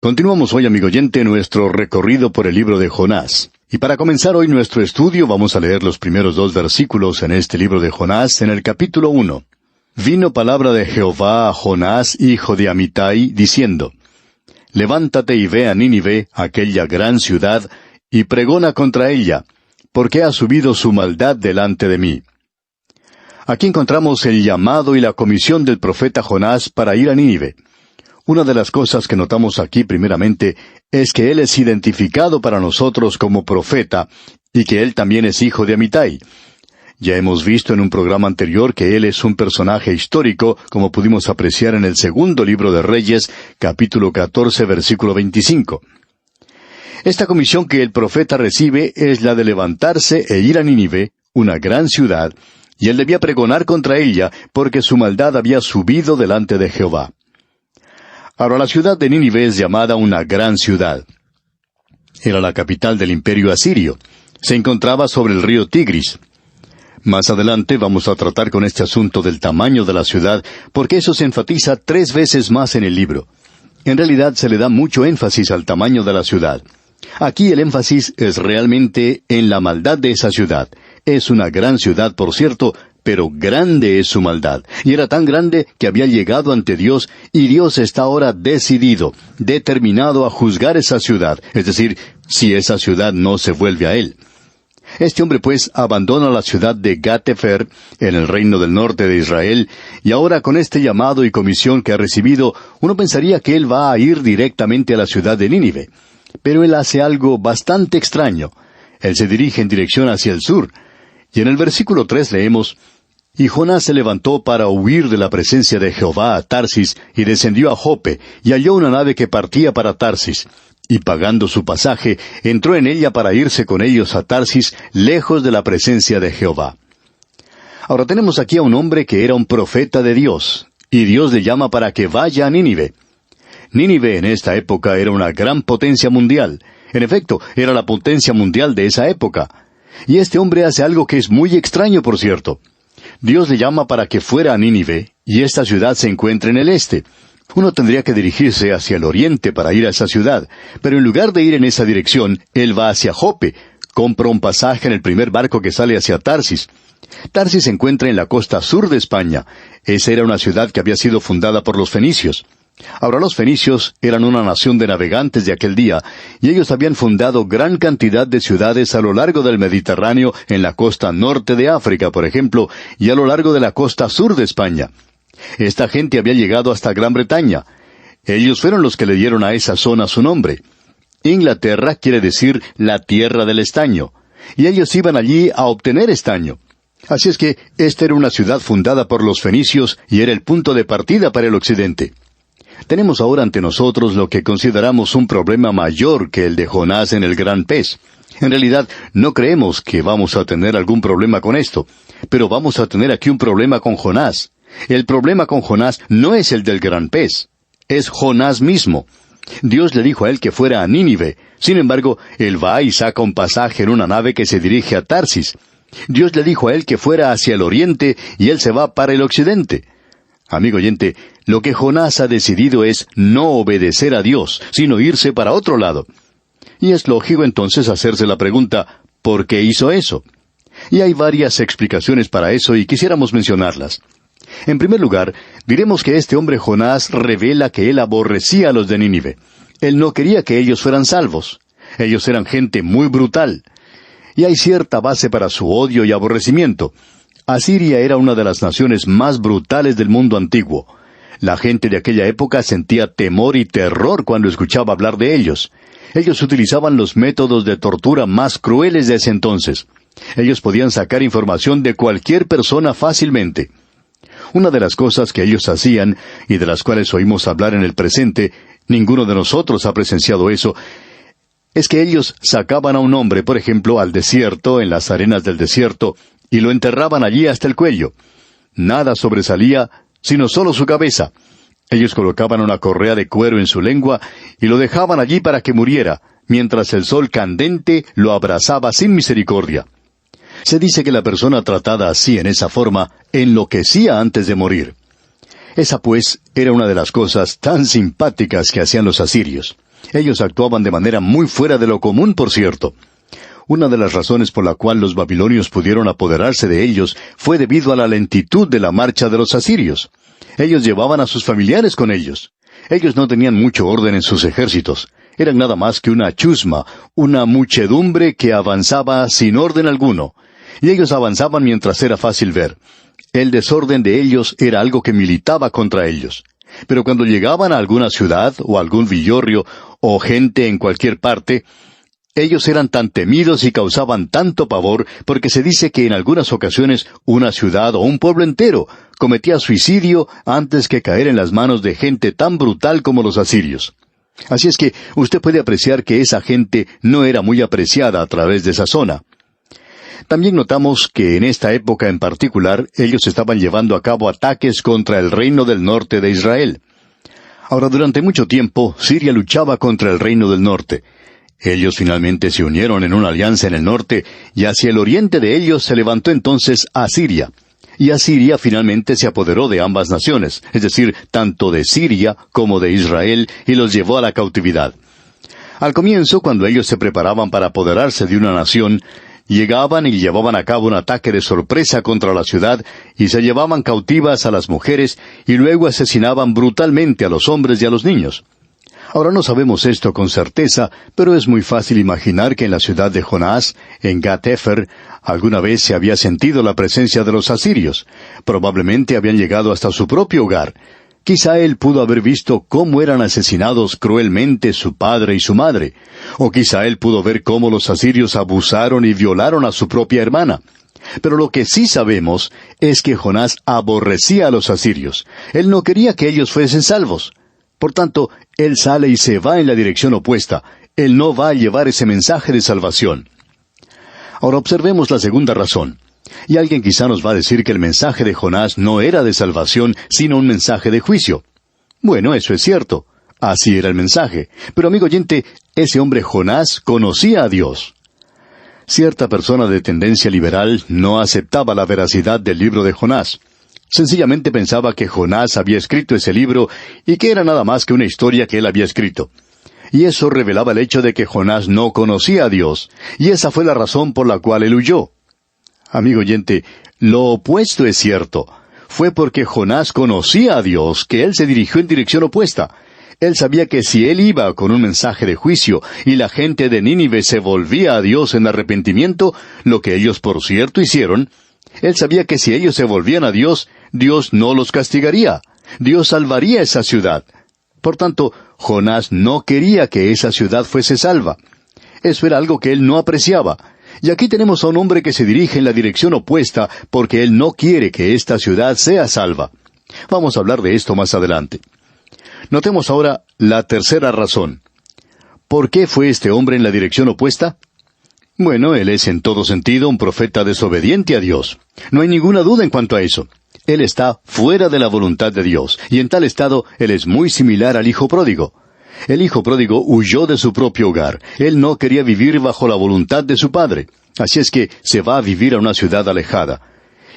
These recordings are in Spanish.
Continuamos hoy, amigo oyente, nuestro recorrido por el libro de Jonás. Y para comenzar hoy nuestro estudio vamos a leer los primeros 2 versículos en este libro de Jonás, en el capítulo 1. Vino palabra de Jehová a Jonás, hijo de Amitai, diciendo: Levántate y ve a Nínive, aquella gran ciudad, y pregona contra ella, porque ha subido su maldad delante de mí. Aquí encontramos el llamado y la comisión del profeta Jonás para ir a Nínive. Una de las cosas que notamos aquí primeramente es que él es identificado para nosotros como profeta y que él también es hijo de Amitai. Ya hemos visto en un programa anterior que él es un personaje histórico, como pudimos apreciar en el segundo libro de Reyes, capítulo 14, versículo 25. Esta comisión que el profeta recibe es la de levantarse e ir a Nínive, una gran ciudad, y él debía pregonar contra ella porque su maldad había subido delante de Jehová. Ahora, la ciudad de Nínive es llamada una gran ciudad. Era la capital del imperio asirio. Se encontraba sobre el río Tigris. Más adelante vamos a tratar con este asunto del tamaño de la ciudad, porque eso se enfatiza 3 veces más en el libro. En realidad se le da mucho énfasis al tamaño de la ciudad. Aquí el énfasis es realmente en la maldad de esa ciudad. Es una gran ciudad, por cierto, pero grande es su maldad. Y era tan grande que había llegado ante Dios, y Dios está ahora decidido, determinado a juzgar esa ciudad, es decir, si esa ciudad no se vuelve a él. Este hombre pues abandona la ciudad de Gat-Hefer, en el reino del norte de Israel, y ahora con este llamado y comisión que ha recibido, uno pensaría que él va a ir directamente a la ciudad de Nínive. Pero él hace algo bastante extraño. Él se dirige en dirección hacia el sur. Y en el versículo 3 leemos: Y Jonás se levantó para huir de la presencia de Jehová a Tarsis, y descendió a Jope, y halló una nave que partía para Tarsis. Y pagando su pasaje, entró en ella para irse con ellos a Tarsis, lejos de la presencia de Jehová. Ahora tenemos aquí a un hombre que era un profeta de Dios, y Dios le llama para que vaya a Nínive. Nínive en esta época era una gran potencia mundial. En efecto, era la potencia mundial de esa época. Y este hombre hace algo que es muy extraño, por cierto. Dios le llama para que fuera a Nínive, y esta ciudad se encuentra en el este. Uno tendría que dirigirse hacia el oriente para ir a esa ciudad, pero en lugar de ir en esa dirección, él va hacia Jope, compra un pasaje en el primer barco que sale hacia Tarsis. Tarsis se encuentra en la costa sur de España. Esa era una ciudad que había sido fundada por los fenicios. Ahora, los fenicios eran una nación de navegantes de aquel día, y ellos habían fundado gran cantidad de ciudades a lo largo del Mediterráneo, en la costa norte de África, por ejemplo, y a lo largo de la costa sur de España. Esta gente había llegado hasta Gran Bretaña. Ellos fueron los que le dieron a esa zona su nombre. Inglaterra quiere decir la tierra del estaño, y ellos iban allí a obtener estaño. Así es que esta era una ciudad fundada por los fenicios y era el punto de partida para el occidente. Tenemos ahora ante nosotros lo que consideramos un problema mayor que el de Jonás en el gran pez. En realidad, no creemos que vamos a tener algún problema con esto, pero vamos a tener aquí un problema con Jonás. El problema con Jonás no es el del gran pez, es Jonás mismo. Dios le dijo a él que fuera a Nínive. Sin embargo, él va y saca un pasaje en una nave que se dirige a Tarsis. Dios le dijo a él que fuera hacia el oriente y él se va para el occidente. Amigo oyente, lo que Jonás ha decidido es no obedecer a Dios, sino irse para otro lado. Y es lógico entonces hacerse la pregunta, ¿por qué hizo eso? Y hay varias explicaciones para eso y quisiéramos mencionarlas. En primer lugar, diremos que este hombre Jonás revela que él aborrecía a los de Nínive. Él no quería que ellos fueran salvos. Ellos eran gente muy brutal. Y hay cierta base para su odio y aborrecimiento. Asiria era una de las naciones más brutales del mundo antiguo. La gente de aquella época sentía temor y terror cuando escuchaba hablar de ellos. Ellos utilizaban los métodos de tortura más crueles de ese entonces. Ellos podían sacar información de cualquier persona fácilmente. Una de las cosas que ellos hacían, y de las cuales oímos hablar en el presente, ninguno de nosotros ha presenciado eso, es que ellos sacaban a un hombre, por ejemplo, al desierto, en las arenas del desierto, y lo enterraban allí hasta el cuello. Nada sobresalía, sino solo su cabeza. Ellos colocaban una correa de cuero en su lengua y lo dejaban allí para que muriera, mientras el sol candente lo abrasaba sin misericordia. Se dice que la persona tratada así, en esa forma, enloquecía antes de morir. Esa, pues, era una de las cosas tan simpáticas que hacían los asirios. Ellos actuaban de manera muy fuera de lo común, por cierto. Una de las razones por la cual los babilonios pudieron apoderarse de ellos fue debido a la lentitud de la marcha de los asirios. Ellos llevaban a sus familiares con ellos. Ellos no tenían mucho orden en sus ejércitos. Eran nada más que una chusma, una muchedumbre que avanzaba sin orden alguno. Y ellos avanzaban mientras era fácil ver. El desorden de ellos era algo que militaba contra ellos. Pero cuando llegaban a alguna ciudad o algún villorrio o gente en cualquier parte, ellos eran tan temidos y causaban tanto pavor porque se dice que en algunas ocasiones una ciudad o un pueblo entero cometía suicidio antes que caer en las manos de gente tan brutal como los asirios. Así es que usted puede apreciar que esa gente no era muy apreciada a través de esa zona. También notamos que en esta época en particular ellos estaban llevando a cabo ataques contra el reino del norte de Israel. Ahora, durante mucho tiempo, Siria luchaba contra el reino del norte. Ellos finalmente se unieron en una alianza en el norte, y hacia el oriente de ellos se levantó entonces Asiria. Y Asiria finalmente se apoderó de ambas naciones, es decir, tanto de Siria como de Israel, y los llevó a la cautividad. Al comienzo, cuando ellos se preparaban para apoderarse de una nación, llegaban y llevaban a cabo un ataque de sorpresa contra la ciudad, y se llevaban cautivas a las mujeres, y luego asesinaban brutalmente a los hombres y a los niños. Ahora no sabemos esto con certeza, pero es muy fácil imaginar que en la ciudad de Jonás, en Gat-Hefer, alguna vez se había sentido la presencia de los asirios. Probablemente habían llegado hasta su propio hogar. Quizá él pudo haber visto cómo eran asesinados cruelmente su padre y su madre. O quizá él pudo ver cómo los asirios abusaron y violaron a su propia hermana. Pero lo que sí sabemos es que Jonás aborrecía a los asirios. Él no quería que ellos fuesen salvos. Por tanto, él sale y se va en la dirección opuesta. Él no va a llevar ese mensaje de salvación. Ahora observemos la segunda razón. Y alguien quizá nos va a decir que el mensaje de Jonás no era de salvación, sino un mensaje de juicio. Bueno, eso es cierto. Así era el mensaje. Pero amigo oyente, ese hombre Jonás conocía a Dios. Cierta persona de tendencia liberal no aceptaba la veracidad del libro de Jonás. Sencillamente pensaba que Jonás había escrito ese libro y que era nada más que una historia que él había escrito. Y eso revelaba el hecho de que Jonás no conocía a Dios, y esa fue la razón por la cual él huyó. Amigo oyente, lo opuesto es cierto. Fue porque Jonás conocía a Dios que él se dirigió en dirección opuesta. Él sabía que si él iba con un mensaje de juicio y la gente de Nínive se volvía a Dios en arrepentimiento, lo que ellos por cierto hicieron, él sabía que si ellos se volvían a Dios, Dios no los castigaría. Dios salvaría esa ciudad. Por tanto, Jonás no quería que esa ciudad fuese salva. Eso era algo que él no apreciaba. Y aquí tenemos a un hombre que se dirige en la dirección opuesta porque él no quiere que esta ciudad sea salva. Vamos a hablar de esto más adelante. Notemos ahora la tercera razón. ¿Por qué fue este hombre en la dirección opuesta? Bueno, él es en todo sentido un profeta desobediente a Dios. No hay ninguna duda en cuanto a eso. Él está fuera de la voluntad de Dios, y en tal estado él es muy similar al hijo pródigo. El hijo pródigo huyó de su propio hogar. Él no quería vivir bajo la voluntad de su padre. Así es que se va a vivir a una ciudad alejada.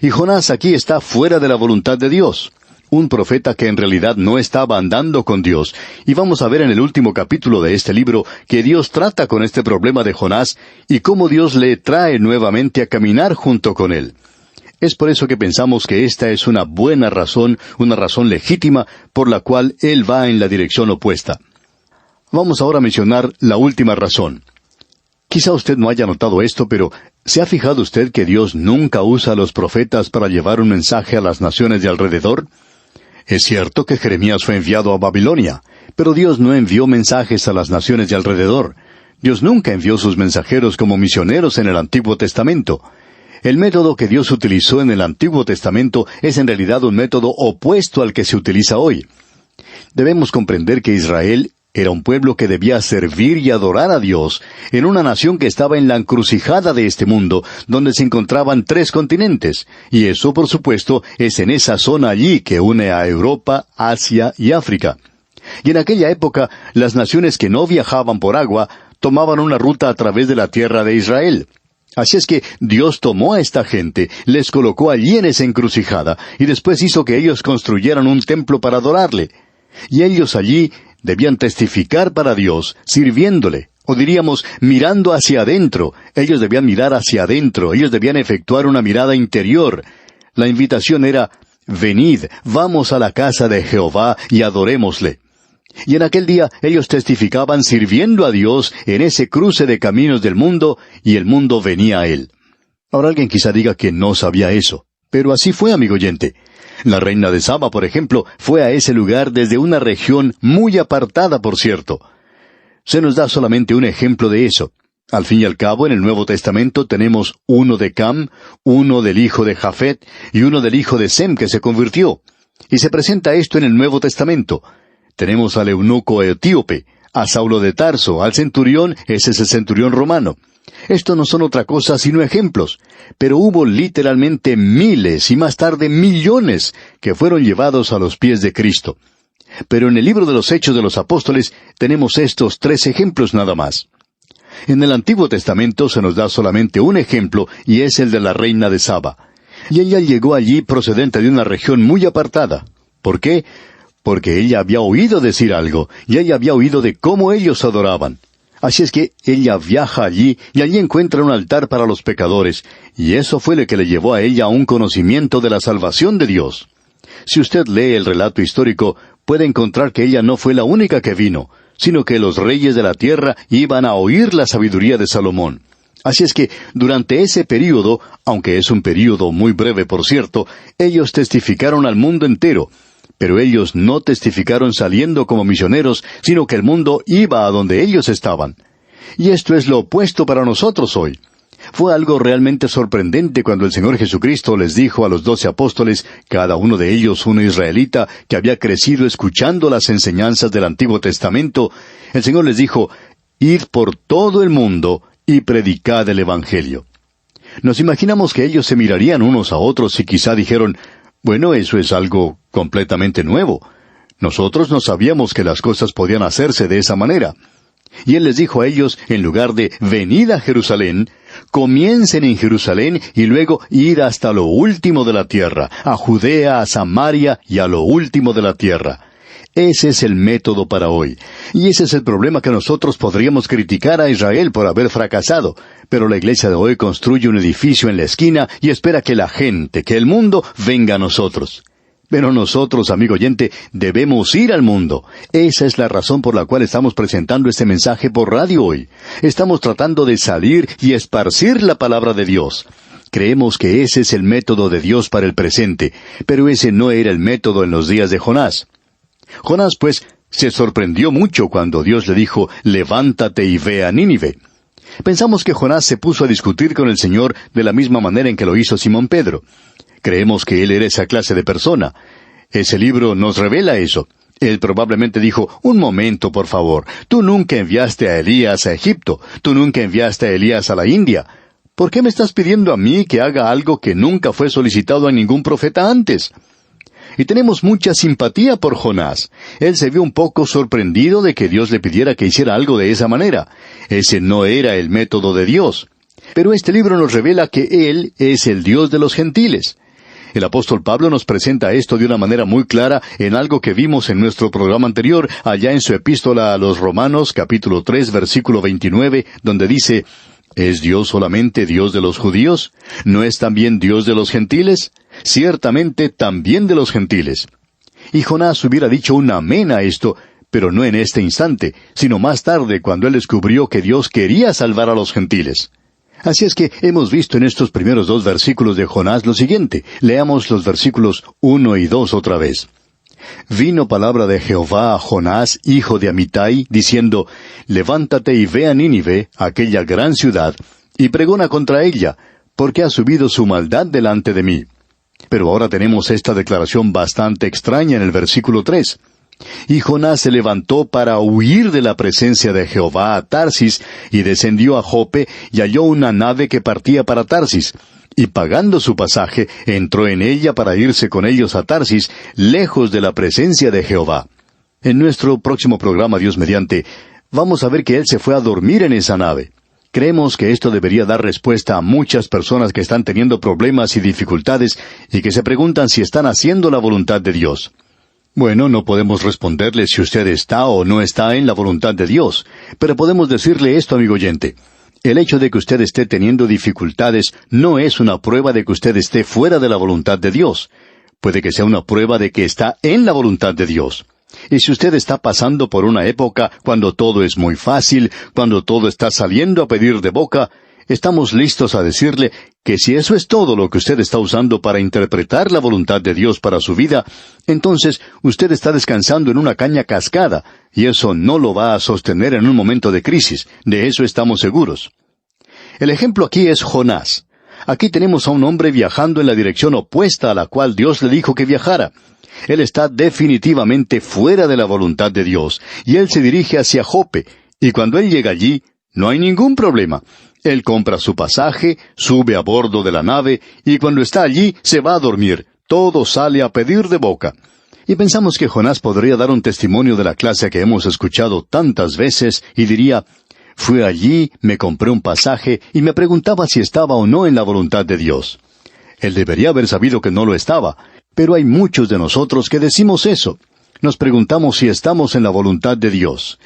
Y Jonás aquí está fuera de la voluntad de Dios. Un profeta que en realidad no estaba andando con Dios. Y vamos a ver en el último capítulo de este libro que Dios trata con este problema de Jonás y cómo Dios le trae nuevamente a caminar junto con él. Es por eso que pensamos que esta es una buena razón, una razón legítima por la cual él va en la dirección opuesta. Vamos ahora a mencionar la última razón. Quizá usted no haya notado esto, pero ¿se ha fijado usted que Dios nunca usa a los profetas para llevar un mensaje a las naciones de alrededor? Es cierto que Jeremías fue enviado a Babilonia, pero Dios no envió mensajes a las naciones de alrededor. Dios nunca envió sus mensajeros como misioneros en el Antiguo Testamento. El método que Dios utilizó en el Antiguo Testamento es en realidad un método opuesto al que se utiliza hoy. Debemos comprender que Israel era un pueblo que debía servir y adorar a Dios en una nación que estaba en la encrucijada de este mundo, donde se encontraban 3 continentes, y eso, por supuesto, es en esa zona allí que une a Europa, Asia y África. Y en aquella época, las naciones que no viajaban por agua tomaban una ruta a través de la tierra de Israel. Así es que Dios tomó a esta gente, les colocó allí en esa encrucijada, y después hizo que ellos construyeran un templo para adorarle. Y ellos allí Debían testificar para Dios, sirviéndole, o diríamos, mirando hacia adentro. Ellos debían mirar hacia adentro, ellos debían efectuar una mirada interior. La invitación era, venid, vamos a la casa de Jehová y adorémosle. Y en aquel día ellos testificaban sirviendo a Dios en ese cruce de caminos del mundo, y el mundo venía a él. Ahora alguien quizá diga que no sabía eso, pero así fue, amigo oyente. La reina de Saba, por ejemplo, fue a ese lugar desde una región muy apartada, por cierto. Se nos da solamente un ejemplo de eso. Al fin y al cabo, en el Nuevo Testamento tenemos uno de Cam, uno del hijo de Jafet, y uno del hijo de Sem que se convirtió. Y se presenta esto en el Nuevo Testamento. Tenemos al eunuco etíope, a Saulo de Tarso, al centurión, ese es el centurión romano. Estos no son otra cosa sino ejemplos, pero hubo literalmente miles y más tarde millones que fueron llevados a los pies de Cristo. Pero en el libro de los Hechos de los Apóstoles tenemos estos 3 ejemplos nada más. En el Antiguo Testamento se nos da solamente un ejemplo, y es el de la reina de Saba. Y ella llegó allí procedente de una región muy apartada. ¿Por qué? Porque ella había oído decir algo, y ella había oído de cómo ellos adoraban. Así es que ella viaja allí, y allí encuentra un altar para los pecadores, y eso fue lo que le llevó a ella a un conocimiento de la salvación de Dios. Si usted lee el relato histórico, puede encontrar que ella no fue la única que vino, sino que los reyes de la tierra iban a oír la sabiduría de Salomón. Así es que, durante ese período, aunque es un período muy breve por cierto, ellos testificaron al mundo entero. Pero ellos no testificaron saliendo como misioneros, sino que el mundo iba a donde ellos estaban. Y esto es lo opuesto para nosotros hoy. Fue algo realmente sorprendente cuando el Señor Jesucristo les dijo a los 12 apóstoles, cada uno de ellos un israelita que había crecido escuchando las enseñanzas del Antiguo Testamento. El Señor les dijo, id por todo el mundo y predicad el Evangelio. Nos imaginamos que ellos se mirarían unos a otros y quizá dijeron, bueno, eso es algo completamente nuevo. Nosotros no sabíamos que las cosas podían hacerse de esa manera. Y Él les dijo a ellos, en lugar de venid a Jerusalén, comiencen en Jerusalén y luego id hasta lo último de la tierra, a Judea, a Samaria y a lo último de la tierra. Ese es el método para hoy. Y ese es el problema que nosotros podríamos criticar a Israel por haber fracasado. Pero la iglesia de hoy construye un edificio en la esquina y espera que la gente, que el mundo, venga a nosotros. Pero nosotros, amigo oyente, debemos ir al mundo. Esa es la razón por la cual estamos presentando este mensaje por radio hoy. Estamos tratando de salir y esparcir la palabra de Dios. Creemos que ese es el método de Dios para el presente, pero ese no era el método en los días de Jonás. Jonás, pues, se sorprendió mucho cuando Dios le dijo, levántate y ve a Nínive. Pensamos que Jonás se puso a discutir con el Señor de la misma manera en que lo hizo Simón Pedro. Creemos que él era esa clase de persona. Ese libro nos revela eso. Él probablemente dijo, un momento, por favor, tú nunca enviaste a Elías a Egipto, tú nunca enviaste a Elías a la India. ¿Por qué me estás pidiendo a mí que haga algo que nunca fue solicitado a ningún profeta antes? Y tenemos mucha simpatía por Jonás. Él se vio un poco sorprendido de que Dios le pidiera que hiciera algo de esa manera. Ese no era el método de Dios. Pero este libro nos revela que Él es el Dios de los gentiles. El apóstol Pablo nos presenta esto de una manera muy clara en algo que vimos en nuestro programa anterior, allá en su epístola a los Romanos, capítulo 3, versículo 29, donde dice, ¿es Dios solamente Dios de los judíos? ¿No es también Dios de los gentiles? Ciertamente también de los gentiles. Y Jonás hubiera dicho un amén a esto, pero no en este instante, sino más tarde cuando él descubrió que Dios quería salvar a los gentiles. Así es que hemos visto en estos primeros 2 versículos de Jonás lo siguiente. Leamos los versículos 1 y 2 otra vez. Vino palabra de Jehová a Jonás, hijo de Amitai, diciendo, levántate y ve a Nínive, aquella gran ciudad, y pregona contra ella, porque ha subido su maldad delante de mí. Pero ahora tenemos esta declaración bastante extraña en el versículo 3. Y Jonás se levantó para huir de la presencia de Jehová a Tarsis, y descendió a Jope, y halló una nave que partía para Tarsis. Y pagando su pasaje, entró en ella para irse con ellos a Tarsis, lejos de la presencia de Jehová. En nuestro próximo programa, Dios mediante, vamos a ver que él se fue a dormir en esa nave. Creemos que esto debería dar respuesta a muchas personas que están teniendo problemas y dificultades y que se preguntan si están haciendo la voluntad de Dios. Bueno, no podemos responderle si usted está o no está en la voluntad de Dios, pero podemos decirle esto, amigo oyente. El hecho de que usted esté teniendo dificultades no es una prueba de que usted esté fuera de la voluntad de Dios. Puede que sea una prueba de que está en la voluntad de Dios. Y si usted está pasando por una época cuando todo es muy fácil, cuando todo está saliendo a pedir de boca, estamos listos a decirle que si eso es todo lo que usted está usando para interpretar la voluntad de Dios para su vida, entonces usted está descansando en una caña cascada, y eso no lo va a sostener en un momento de crisis. De eso estamos seguros. El ejemplo aquí es Jonás. Aquí tenemos a un hombre viajando en la dirección opuesta a la cual Dios le dijo que viajara. Él está definitivamente fuera de la voluntad de Dios, y él se dirige hacia Jope, y cuando él llega allí, no hay ningún problema. Él compra su pasaje, sube a bordo de la nave, y cuando está allí, se va a dormir. Todo sale a pedir de boca. Y pensamos que Jonás podría dar un testimonio de la clase que hemos escuchado tantas veces, y diría, fui allí, me compré un pasaje, y me preguntaba si estaba o no en la voluntad de Dios. Él debería haber sabido que no lo estaba, pero hay muchos de nosotros que decimos eso. Nos preguntamos si estamos en la voluntad de Dios.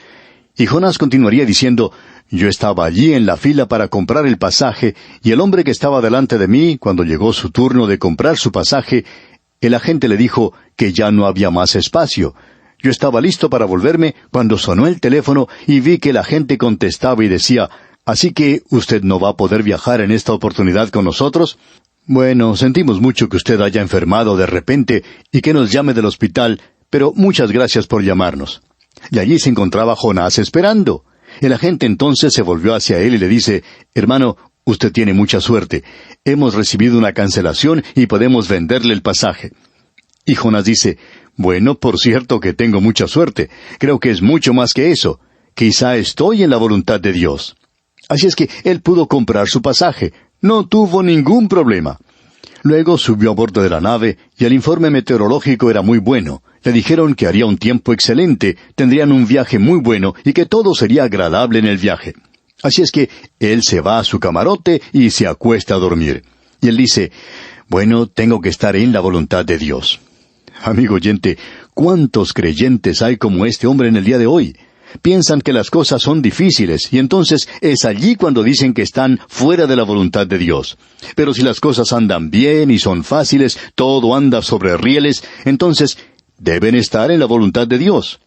Y Jonás continuaría diciendo, yo estaba allí en la fila para comprar el pasaje, y el hombre que estaba delante de mí, cuando llegó su turno de comprar su pasaje, el agente le dijo que ya no había más espacio. Yo estaba listo para volverme cuando sonó el teléfono y vi que el agente contestaba y decía, ¿así que usted no va a poder viajar en esta oportunidad con nosotros? Bueno, sentimos mucho que usted haya enfermado de repente y que nos llame del hospital, pero muchas gracias por llamarnos. Y allí se encontraba Jonás esperando. El agente entonces se volvió hacia él y le dice, hermano, usted tiene mucha suerte. Hemos recibido una cancelación y podemos venderle el pasaje. Y Jonás dice, bueno, por cierto que tengo mucha suerte. Creo que es mucho más que eso. Quizá estoy en la voluntad de Dios. Así es que él pudo comprar su pasaje. No tuvo ningún problema. Luego subió a bordo de la nave y el informe meteorológico era muy bueno. Le dijeron que haría un tiempo excelente, tendrían un viaje muy bueno y que todo sería agradable en el viaje. Así es que él se va a su camarote y se acuesta a dormir. Y él dice, bueno, tengo que estar en la voluntad de Dios. Amigo oyente, ¿cuántos creyentes hay como este hombre en el día de hoy? Piensan que las cosas son difíciles, y entonces es allí cuando dicen que están fuera de la voluntad de Dios. Pero si las cosas andan bien y son fáciles, todo anda sobre rieles, entonces deben estar en la voluntad de Dios.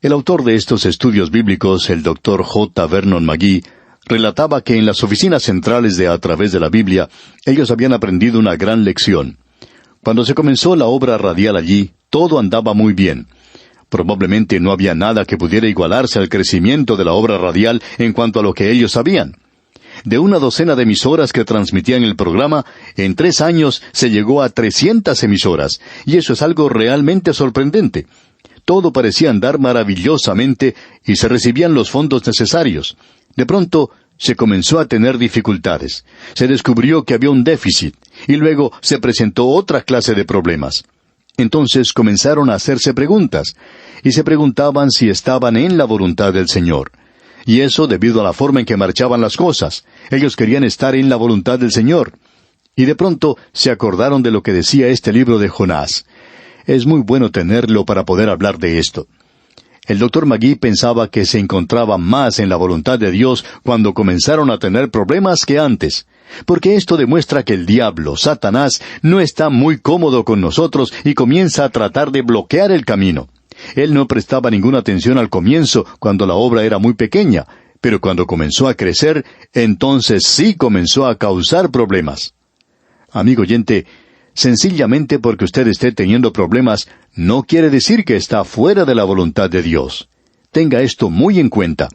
El autor de estos estudios bíblicos, el Dr. J. Vernon McGee, relataba que en las oficinas centrales de A Través de la Biblia, ellos habían aprendido una gran lección. Cuando se comenzó la obra radial allí, todo andaba muy bien. Probablemente no había nada que pudiera igualarse al crecimiento de la obra radial en cuanto a lo que ellos sabían. De una docena de emisoras que transmitían el programa, en 3 años se llegó a 300 emisoras, y eso es algo realmente sorprendente. Todo parecía andar maravillosamente y se recibían los fondos necesarios. De pronto se comenzó a tener dificultades. Se descubrió que había un déficit, y luego se presentó otra clase de problemas. Entonces comenzaron a hacerse preguntas, y se preguntaban si estaban en la voluntad del Señor. Y eso debido a la forma en que marchaban las cosas. Ellos querían estar en la voluntad del Señor. Y de pronto se acordaron de lo que decía este libro de Jonás. Es muy bueno tenerlo para poder hablar de esto. El Dr. McGee pensaba que se encontraba más en la voluntad de Dios cuando comenzaron a tener problemas que antes. Porque esto demuestra que el diablo, Satanás, no está muy cómodo con nosotros y comienza a tratar de bloquear el camino. Él no prestaba ninguna atención al comienzo, cuando la obra era muy pequeña, pero cuando comenzó a crecer, entonces sí comenzó a causar problemas. Amigo oyente, sencillamente porque usted esté teniendo problemas, no quiere decir que está fuera de la voluntad de Dios. Tenga esto muy en cuenta.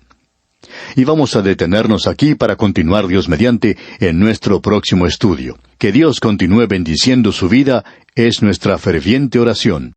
Y vamos a detenernos aquí para continuar, Dios mediante, en nuestro próximo estudio. Que Dios continúe bendiciendo su vida es nuestra ferviente oración.